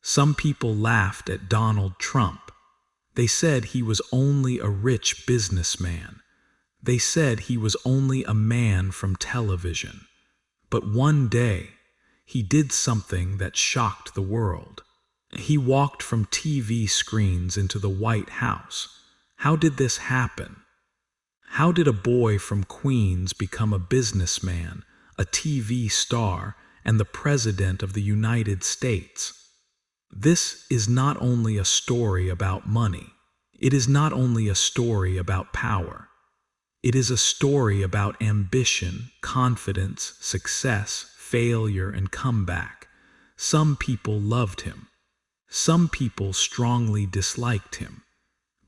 Some people laughed at Donald Trump. They said he was only a rich businessman. They said he was only a man from television. But one day, he did something that shocked the world. He walked from TV screens into the White House. How did this happen? How did a boy from Queens become a businessman, a TV star, and the President of the United States? This is not only a story about money. It is not only a story about power. It is a story about ambition, confidence, success, failure, and comeback. Some people loved him. Some people strongly disliked him.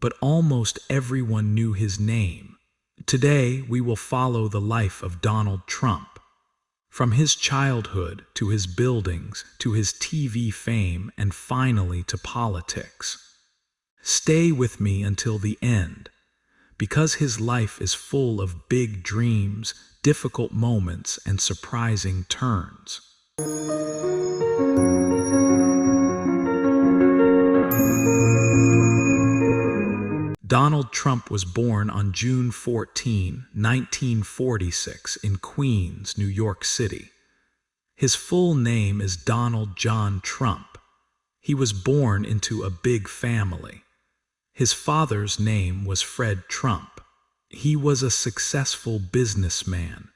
But almost everyone knew his name. Today, we will follow the life of Donald Trump. From his childhood to his buildings to his TV fame and finally to politics. Stay with me until the end, because his life is full of big dreams, difficult moments, and surprising turns. Donald Trump was born on June 14, 1946 in Queens, New York City. His full name is Donald John Trump. He was born into a big family. His father's name was Fred Trump. He was a successful businessman.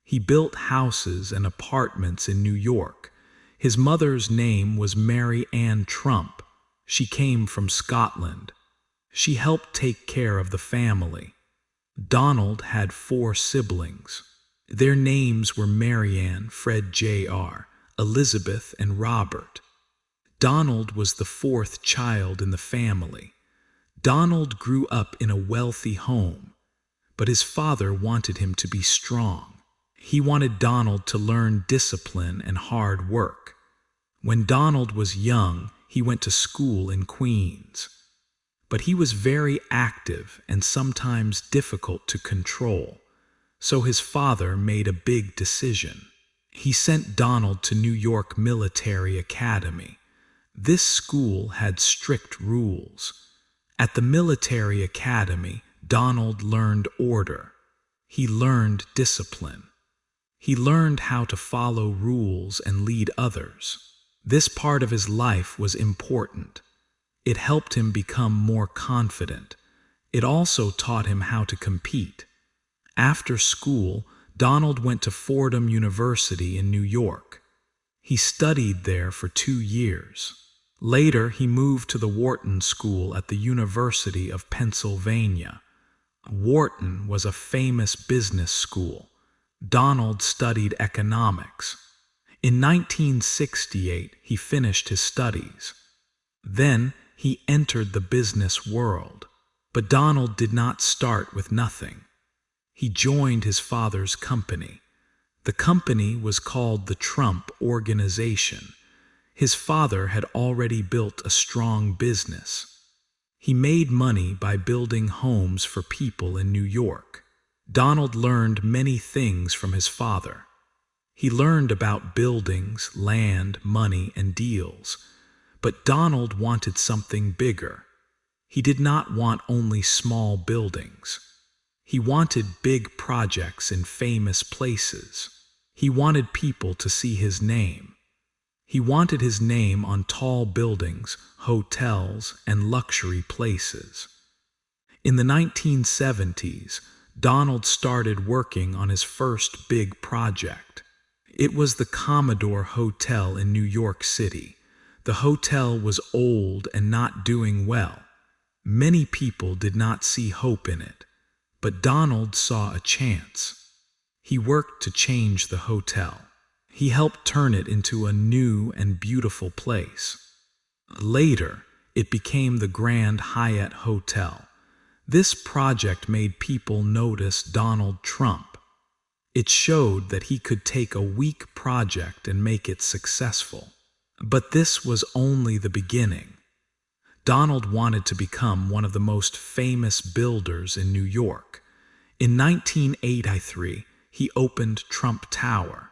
He built houses and apartments in New York. His mother's name was Mary Ann Trump. She came from Scotland. She helped take care of the family. Donald had 4 siblings. Their names were Marianne, Fred Jr., Elizabeth, and Robert. Donald was the 4th child in the family. Donald grew up in a wealthy home, but his father wanted him to be strong. He wanted Donald to learn discipline and hard work. When Donald was young, he went to school in Queens. But he was very active and sometimes difficult to control, so his father made a big decision. He sent Donald to New York Military Academy. This school had strict rules. At the military academy, Donald learned order. He learned discipline. He learned how to follow rules and lead others. This part of his life was important. It helped him become more confident. It also taught him how to compete. After school, Donald went to Fordham University in New York. He studied there for 2 years. Later, he moved to the Wharton School at the University of Pennsylvania. Wharton was a famous business school. Donald studied economics. In 1968, he finished his studies. Then, he entered the business world. But Donald did not start with nothing. He joined his father's company. The company was called the Trump Organization. His father had already built a strong business. He made money by building homes for people in New York. Donald learned many things from his father. He learned about buildings, land, money, and deals. But Donald wanted something bigger. He did not want only small buildings. He wanted big projects in famous places. He wanted people to see his name. He wanted his name on tall buildings, hotels, and luxury places. In the 1970s, Donald started working on his first big project. It was the Commodore Hotel in New York City. The hotel was old and not doing well. Many people did not see hope in it, but Donald saw a chance. He worked to change the hotel. He helped turn it into a new and beautiful place. Later, it became the Grand Hyatt Hotel. This project made people notice Donald Trump. It showed that he could take a weak project and make it successful. But this was only the beginning. Donald wanted to become one of the most famous builders in New York. In 1983, he opened Trump Tower.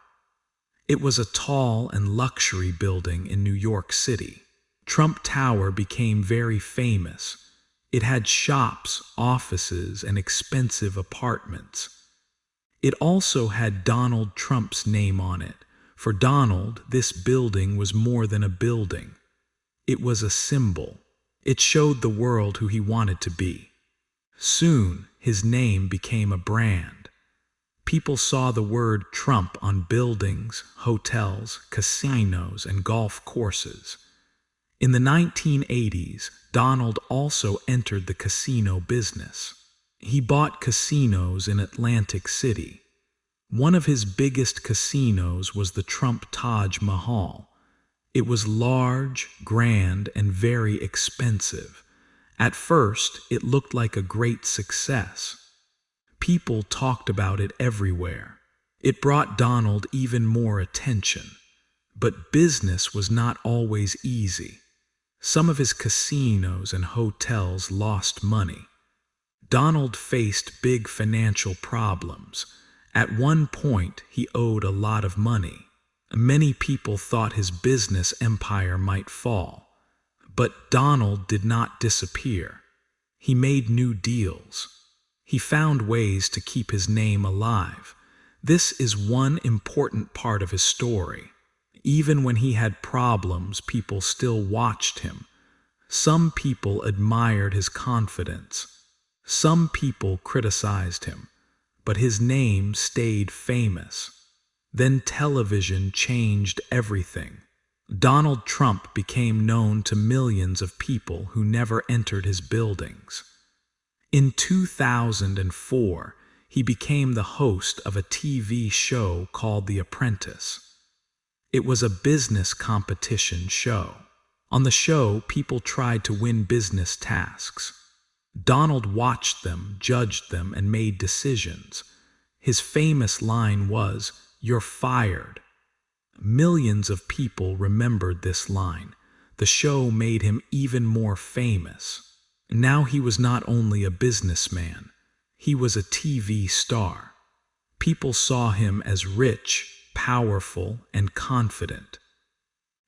It was a tall and luxury building in New York City. Trump Tower became very famous. It had shops, offices, and expensive apartments. It also had Donald Trump's name on it. For Donald, this building was more than a building. It was a symbol. It showed the world who he wanted to be. Soon, his name became a brand. People saw the word Trump on buildings, hotels, casinos, and golf courses. In the 1980s, Donald also entered the casino business. He bought casinos in Atlantic City. One of his biggest casinos was the Trump Taj Mahal. It was large, grand, and very expensive. At first, it looked like a great success. People talked about it everywhere. It brought Donald even more attention. But business was not always easy. Some of his casinos and hotels lost money. Donald faced big financial problems. At one point, he owed a lot of money. Many people thought his business empire might fall. But Donald did not disappear. He made new deals. He found ways to keep his name alive. This is one important part of his story. Even when he had problems, people still watched him. Some people admired his confidence. Some people criticized him, but his name stayed famous. Then television changed everything. Donald Trump became known to millions of people who never entered his buildings. In 2004, he became the host of a TV show called The Apprentice. It was a business competition show. On the show, people tried to win business tasks. Donald watched them, judged them, and made decisions. His famous line was, "You're fired." Millions of people remembered this line. The show made him even more famous. Now he was not only a businessman, he was a TV star. People saw him as rich, powerful, and confident.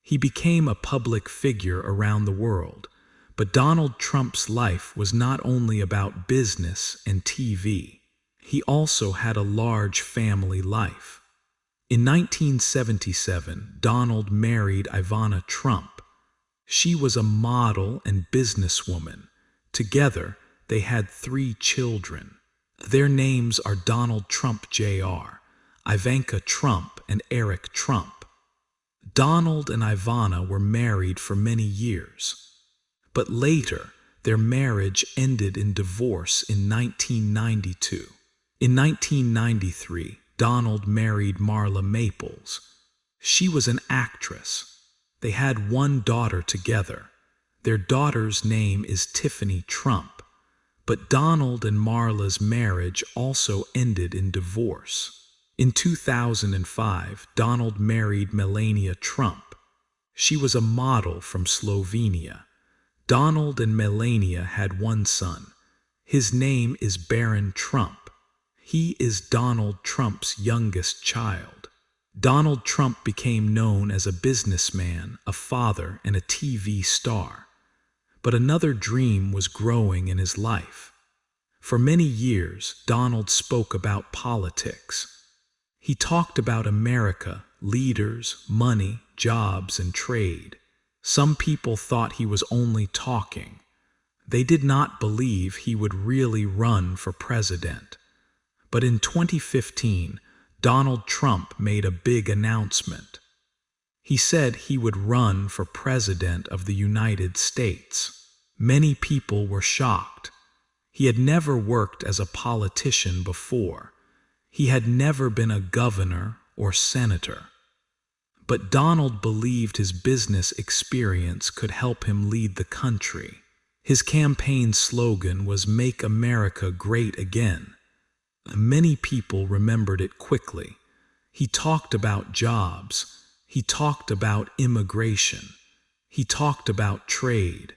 He became a public figure around the world. But Donald Trump's life was not only about business and TV. He also had a large family life. In 1977, Donald married Ivana Trump. She was a model and businesswoman. Together, they had 3 children. Their names are Donald Trump Jr., Ivanka Trump, and Eric Trump. Donald and Ivana were married for many years. But later, their marriage ended in divorce in 1992. In 1993, Donald married Marla Maples. She was an actress. They had one daughter together. Their daughter's name is Tiffany Trump. But Donald and Marla's marriage also ended in divorce. In 2005, Donald married Melania Trump. She was a model from Slovenia. Donald and Melania had one son. His name is Barron Trump. He is Donald Trump's youngest child. Donald Trump became known as a businessman, a father, and a TV star. But another dream was growing in his life. For many years, Donald spoke about politics. He talked about America, leaders, money, jobs, and trade. Some people thought he was only talking. They did not believe he would really run for president. But in 2015, Donald Trump made a big announcement. He said he would run for president of the United States. Many people were shocked. He had never worked as a politician before. He had never been a governor or senator. But Donald believed his business experience could help him lead the country. His campaign slogan was "Make America Great Again." Many people remembered it quickly. He talked about jobs. He talked about immigration. He talked about trade.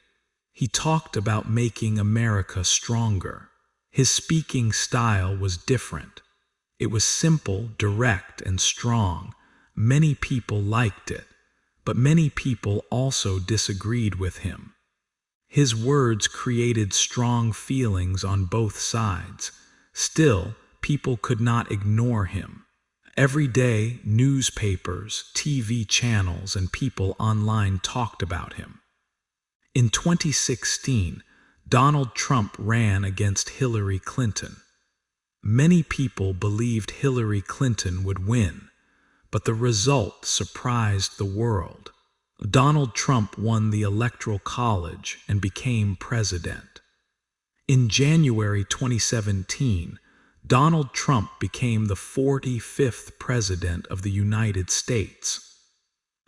He talked about making America stronger. His speaking style was different. It was simple, direct, and strong. Many people liked it. but many people also disagreed with him. His words created strong feelings on both sides. Still, people could not ignore him. Every day, newspapers, TV channels, and people online talked about him. In 2016, Donald Trump ran against Hillary Clinton. Many people believed Hillary Clinton would win, but the result surprised the world. Donald Trump won the Electoral College and became president. In January 2017, Donald Trump became the 45th president of the United States.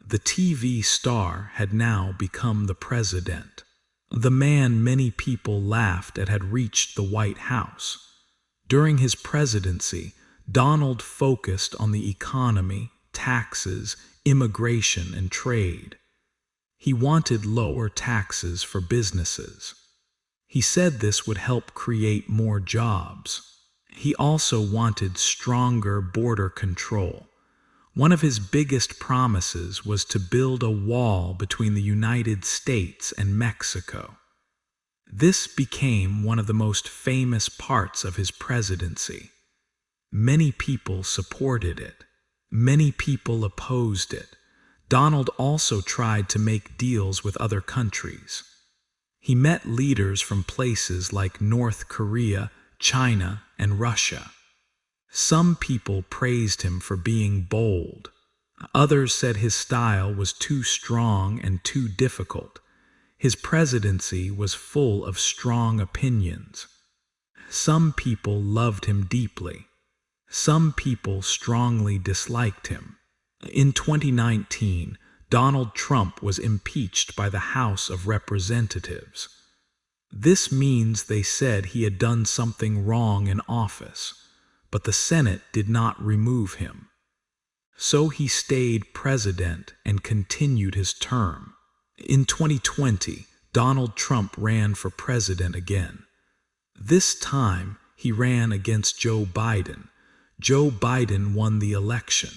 The TV star had now become the president. The man many people laughed at had reached the White House. During his presidency, Donald focused on the economy, taxes, immigration, and trade. He wanted lower taxes for businesses. He said this would help create more jobs. He also wanted stronger border control. One of his biggest promises was to build a wall between the United States and Mexico. This became one of the most famous parts of his presidency. Many people supported it. Many people opposed it. Donald also tried to make deals with other countries. He met leaders from places like North Korea, China, and Russia. Some people praised him for being bold. Others said his style was too strong and too difficult. His presidency was full of strong opinions. Some people loved him deeply. Some people strongly disliked him. In 2019, Donald Trump was impeached by the House of Representatives. This means they said he had done something wrong in office, but the Senate did not remove him. So he stayed president and continued his term. In 2020, Donald Trump ran for president again. This time, he ran against Joe Biden. Joe Biden won the election.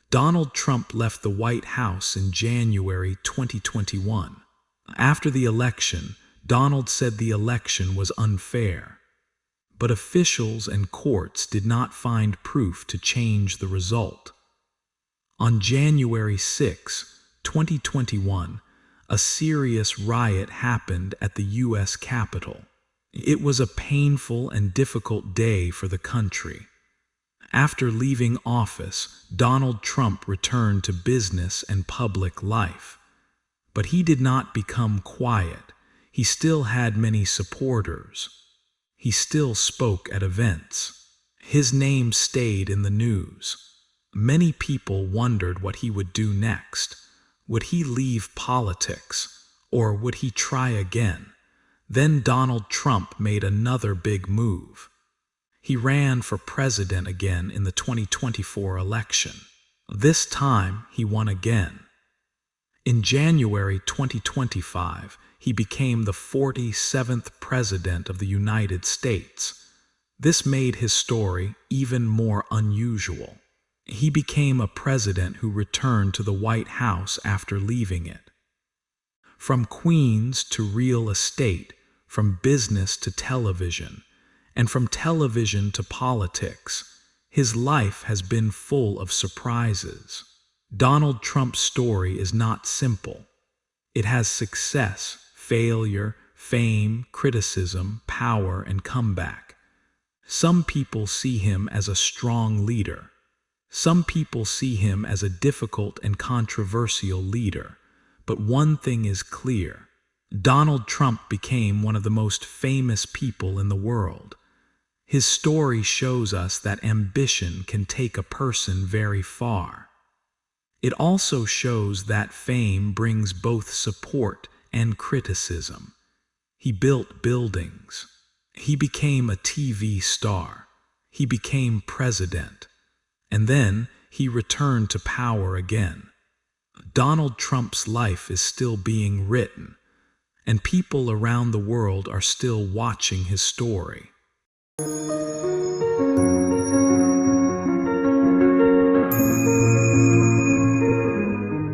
Donald Trump left the White House in January 2021. After the election, Donald said the election was unfair. But officials and courts did not find proof to change the result. On January 6, 2021, a serious riot happened at the U.S. Capitol. It was a painful and difficult day for the country. After leaving office, Donald Trump returned to business and public life. But he did not become quiet. He still had many supporters. He still spoke at events. His name stayed in the news. Many people wondered what he would do next. Would he leave politics, or would he try again? Then Donald Trump made another big move. He ran for president again in the 2024 election. This time, he won again. In January 2025, he became the 47th president of the United States. This made his story even more unusual. He became a president who returned to the White House after leaving it. From Queens to real estate, from business to television, and from television to politics, his life has been full of surprises. Donald Trump's story is not simple. It has success, failure, fame, criticism, power, and comeback. Some people see him as a strong leader. Some people see him as a difficult and controversial leader. But one thing is clear. Donald Trump became one of the most famous people in the world. His story shows us that ambition can take a person very far. It also shows that fame brings both support and criticism. He built buildings. He became a TV star. He became president. And then he returned to power again. Donald Trump's life is still being written, and people around the world are still watching his story.